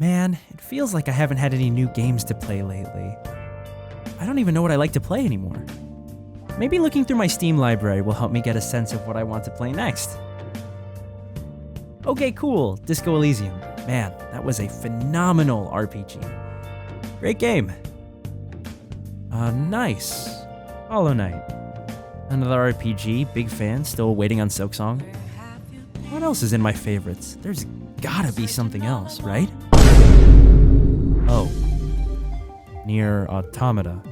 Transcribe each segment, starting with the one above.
Man, it feels like I haven't had any new games to play lately. I don't even know what I like to play anymore. Maybe looking through my Steam library will help me get a sense of what I want to play next. Okay, cool, Disco Elysium. Man, that was a phenomenal RPG. Great game. Nice. Hollow Knight. Another RPG, big fan, still waiting on Silksong. What else is in my favorites? There's gotta be something else, right? Oh. Nier Automata.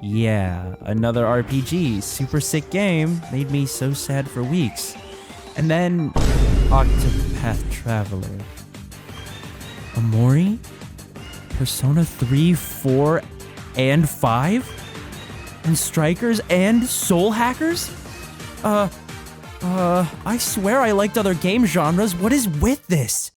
Yeah, another RPG, super sick game, made me so sad for weeks. And then Octopath Traveler. Amori? Persona 3, 4, and 5? And Strikers and Soul Hackers? I swear I liked other game genres. What is with this?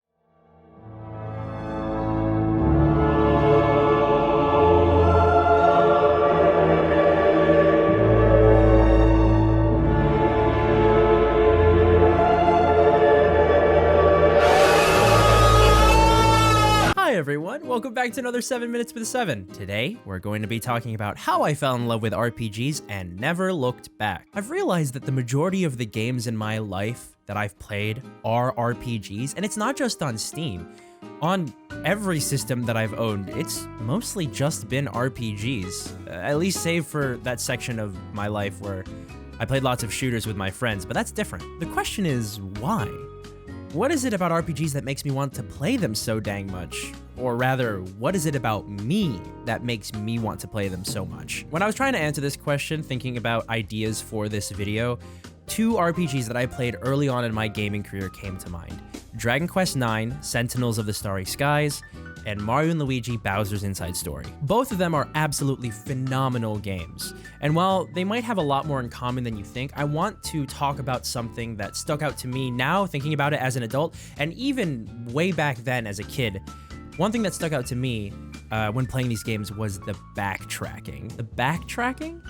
Hi everyone, welcome back to another 7 Minutes with 7. Today, we're going to be talking about how I fell in love with RPGs and never looked back. I've realized that the majority of the games in my life that I've played are RPGs, and it's not just on Steam. On every system that I've owned, it's mostly just been RPGs, at least save for that section of my life where I played lots of shooters with my friends, but that's different. The question is, why? What is it about RPGs that makes me want to play them so dang much? Or rather, what is it about me that makes me want to play them so much? When I was trying to answer this question, thinking about ideas for this video, two RPGs that I played early on in my gaming career came to mind. Dragon Quest IX, Sentinels of the Starry Skies, and Mario & Luigi Bowser's Inside Story. Both of them are absolutely phenomenal games. And while they might have a lot more in common than you think, I want to talk about something that stuck out to me now, thinking about it as an adult, and even way back then as a kid. One thing that stuck out to me when playing these games was the backtracking. The backtracking?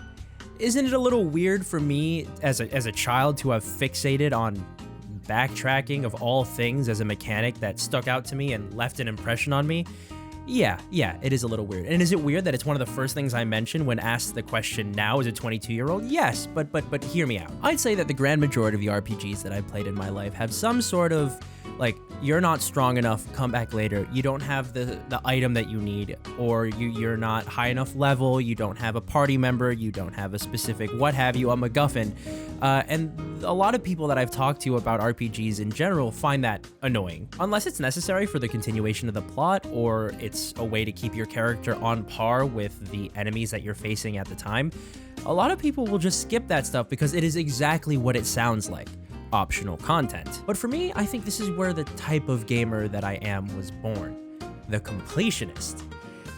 Isn't it a little weird for me as a child to have fixated on backtracking of all things as a mechanic that stuck out to me and left an impression on me? Yeah, it is a little weird. And is it weird that it's one of the first things I mention when asked the question now as a 22-year-old? Yes, but hear me out. I'd say that the grand majority of the RPGs that I've played in my life have some sort of, like, you're not strong enough, come back later, you don't have the item that you need, or you're not high enough level, you don't have a party member, you don't have a specific what have you, a MacGuffin. And a lot of people that I've talked to about RPGs in general find that annoying. Unless it's necessary for the continuation of the plot, or it's a way to keep your character on par with the enemies that you're facing at the time, a lot of people will just skip that stuff because it is exactly what it sounds like. Optional content. But for me, I think this is where the type of gamer that I am was born. The completionist.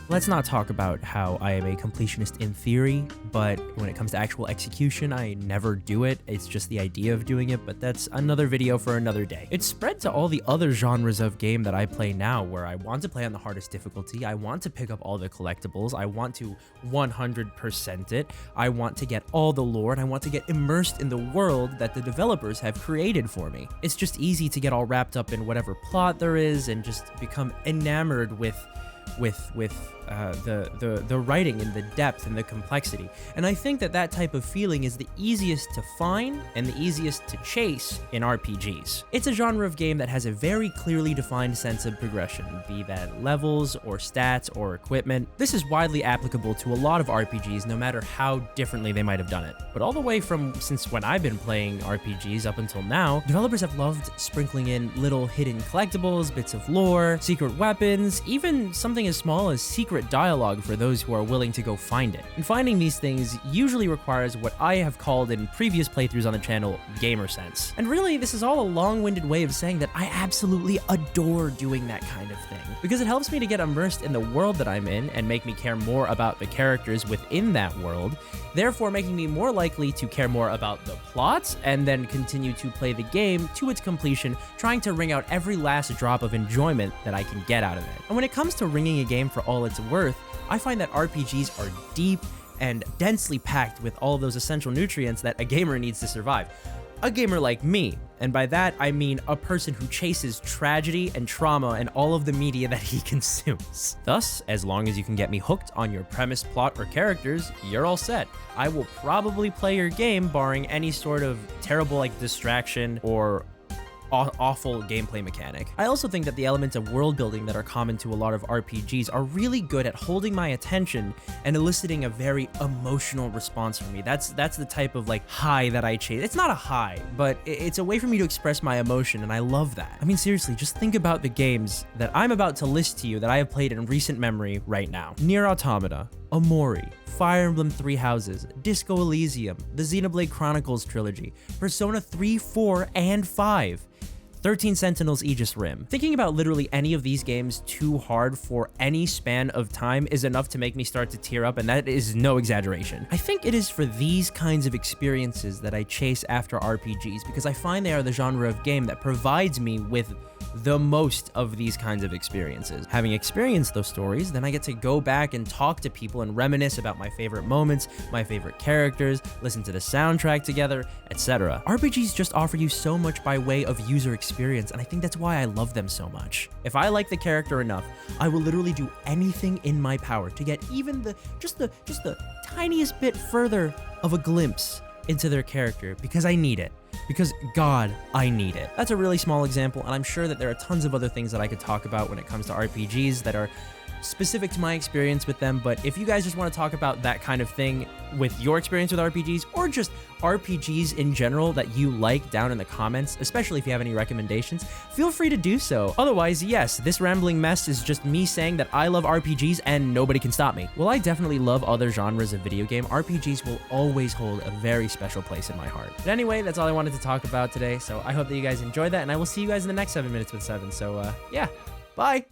Let's not talk about how I am a completionist in theory, but when it comes to actual execution, I never do it. It's just the idea of doing it, but that's another video for another day. It's spread to all the other genres of game that I play now, where I want to play on the hardest difficulty, I want to pick up all the collectibles, I want to 100% it, I want to get all the lore, and I want to get immersed in the world that the developers have created for me. It's just easy to get all wrapped up in whatever plot there is and just become enamored with the writing and the depth and the complexity. And I think that type of feeling is the easiest to find and the easiest to chase in RPGs. It's a genre of game that has a very clearly defined sense of progression, be that levels or stats or equipment. This is widely applicable to a lot of RPGs, no matter how differently they might have done it. But all the way from since when I've been playing RPGs up until now, developers have loved sprinkling in little hidden collectibles, bits of lore, secret weapons, even something as small as secret dialogue for those who are willing to go find it. And finding these things usually requires what I have called in previous playthroughs on the channel gamer sense. And really, this is all a long-winded way of saying that I absolutely adore doing that kind of thing, because it helps me to get immersed in the world that I'm in and make me care more about the characters within that world, therefore making me more likely to care more about the plots and then continue to play the game to its completion, trying to wring out every last drop of enjoyment that I can get out of it. And when it comes to wringing a game for all it's worth, I find that RPGs are deep and densely packed with all of those essential nutrients that a gamer needs to survive. A gamer like me, And by that, I mean a person who chases tragedy and trauma and all of the media that he consumes. Thus, as long as you can get me hooked on your premise, plot, or characters, you're all set. I will probably play your game barring any sort of terrible like distraction or awful gameplay mechanic. I also think that the elements of world building that are common to a lot of RPGs are really good at holding my attention and eliciting a very emotional response from me. That's the type of like high that I chase. It's not a high, but it's a way for me to express my emotion, and I love that. I mean, seriously, just think about the games that I'm about to list to you that I have played in recent memory right now. Nier Automata, Omori, Fire Emblem Three Houses, Disco Elysium, the Xenoblade Chronicles trilogy, Persona 3, 4, and 5, 13 Sentinels Aegis Rim. Thinking about literally any of these games too hard for any span of time is enough to make me start to tear up, and that is no exaggeration. I think it is for these kinds of experiences that I chase after RPGs, because I find they are the genre of game that provides me with the most of these kinds of experiences. Having experienced those stories, then I get to go back and talk to people and reminisce about my favorite moments, my favorite characters, listen to the soundtrack together, etc. RPGs just offer you so much by way of user experience, and I think that's why I love them so much. If I like the character enough, I will literally do anything in my power to get even just the tiniest bit further of a glimpse into their character, because I need it. Because God, I need it. That's a really small example, and I'm sure that there are tons of other things that I could talk about when it comes to RPGs that are specific to my experience with them. But if you guys just want to talk about that kind of thing with your experience with RPGs, or just RPGs in general that you like down in the comments, especially if you have any recommendations, feel free to do so. Otherwise, yes, this rambling mess is just me saying that I love RPGs and nobody can stop me. While I definitely love other genres of video game, RPGs will always hold a very special place in my heart. But anyway, that's all I wanted to talk about today, so I hope that you guys enjoyed that, and I will see you guys in the next 7 Minutes with 7. So yeah, bye!